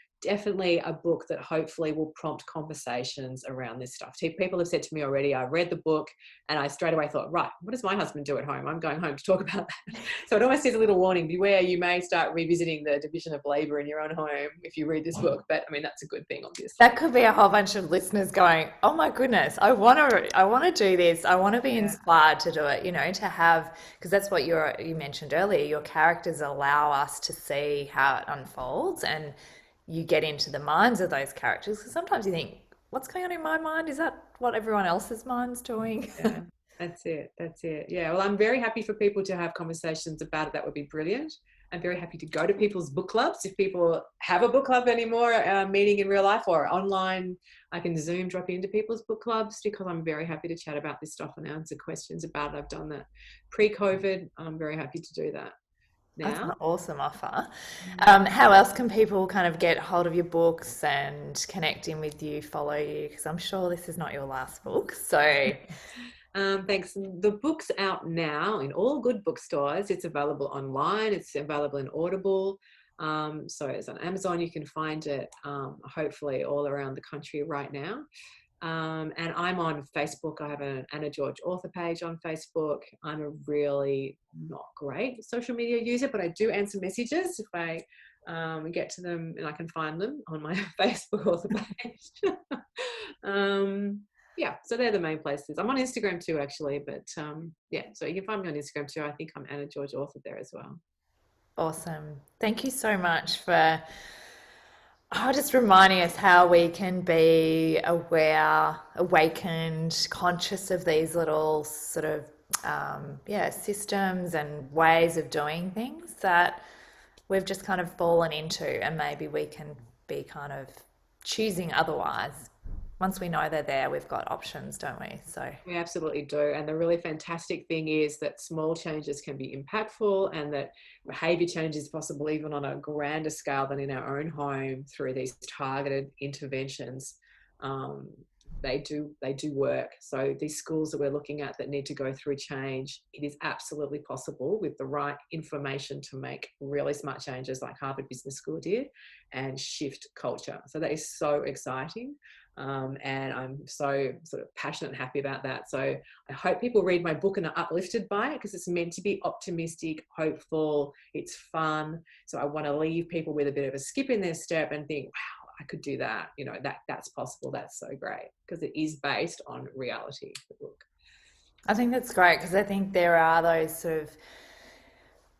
a book that hopefully will prompt conversations around this stuff. People have said to me already, I read the book and I straight away thought, right, what does my husband do at home? I'm going home to talk about that. So it almost is a little warning, beware, you may start revisiting the division of labour in your own home if you read this book. But I mean, that's a good thing, obviously. That could be a whole bunch of listeners going, "Oh my goodness, I want to do this. I want to be Yeah. inspired to do it," to have, because that's what you mentioned earlier. Your characters allow us to see how it unfolds, and you get into the minds of those characters, because sometimes you think, "What's going on in my mind? Is that what everyone else's mind's doing?" Yeah, that's it. That's it. Yeah. Well, I'm very happy for people to have conversations about it. That would be brilliant. I'm very happy to go to people's book clubs. If people have a book club anymore, meeting in real life or online, I can Zoom drop into people's book clubs, because I'm very happy to chat about this stuff and answer questions about it. I've done that pre-COVID. I'm very happy to do that That's an now. awesome offer. How else can people kind of get hold of your books and connect in with you, follow you? Because I'm sure this is not your last book. So, Thanks. The book's out now in all good bookstores. It's available online. It's available in Audible. So it's on Amazon. You can find it hopefully all around the country right now. And I'm on Facebook. I have an Anna George author page on Facebook. I'm a really not great social media user, but I do answer messages if I get to them and I can find them on my Facebook author page. Yeah, so they're the main places. I'm on Instagram too, actually, but yeah, so you can find me on Instagram too. I think I'm Anna George author there as well. awesome. Thank you so much for just reminding us how we can be aware, awakened, conscious of these little sort of systems and ways of doing things that we've just kind of fallen into, and maybe we can be kind of choosing otherwise. Once we know they're there, we've got options, don't we? So We absolutely do. And the really fantastic thing is that small changes can be impactful, and that behavior change is possible even on a grander scale than in our own home through these targeted interventions. Um, they do work. So these schools that we're looking at that need to go through change, it is absolutely possible with the right information to make really smart changes like Harvard Business School did and shift culture. So that is so exciting. And I'm so sort of passionate and happy about that. So I hope people read my book and are uplifted by it, because it's meant to be optimistic, hopeful, it's fun. So I want to leave people with a bit of a skip in their step and think, wow, I could do that. That's possible. That's so great, because it is based on reality, the book. I think that's great, because I think there are those sort of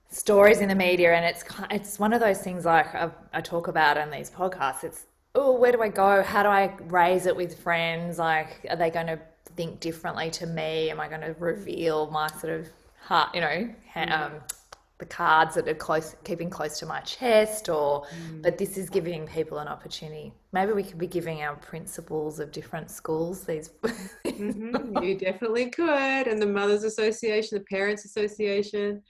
stories in the media, and it's one of those things like I talk about in these podcasts. It's oh, where do I go? How do I raise it with friends? Like, are they going to think differently to me? Am I going to reveal my sort of heart, Mm, the cards that are close, keeping close to my chest? Or, mm. but this is giving people an opportunity. Maybe we could be giving our principals of different schools these. You definitely could. And the Mothers Association, the Parents Association,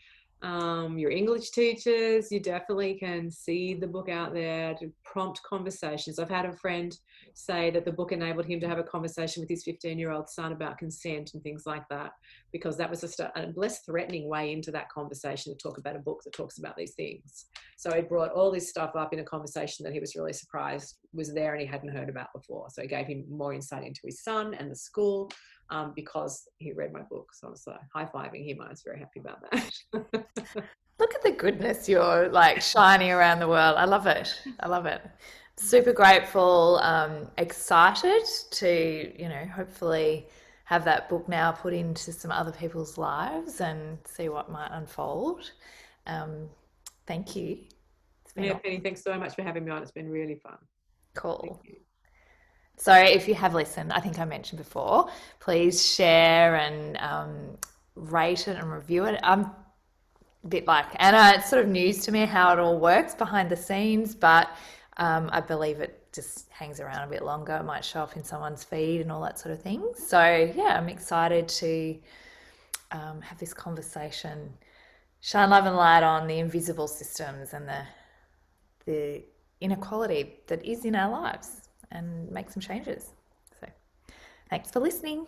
your English teachers, you definitely can see the book out there to prompt conversations. I've had a friend say that the book enabled him to have a conversation with his 15-year-old son about consent and things like that, because that was just a less threatening way into that conversation to talk about a book that talks about these things. So he brought all this stuff up in a conversation that he was really surprised was there and he hadn't heard about before. So it gave him more insight into his son and the school, because he read my book. So I was high-fiving him. I was very happy about that. Look at the goodness you're like shining around the world. I love it. I love it. Super grateful, excited to, hopefully have that book now put into some other people's lives and see what might unfold. Um, Thank you. It's been Yeah, Penny, thanks so much for having me on. It's been really fun. Thank cool. you. So if you have listened, I think I mentioned before, please share and rate it and review it. I'm a bit like Anna, it's sort of news to me how it all works behind the scenes, but I believe it just hangs around a bit longer. It might show up in someone's feed and all that sort of thing. So yeah, I'm excited to have this conversation, shine love and light on the invisible systems and the inequality that is in our lives and make some changes. So thanks for listening.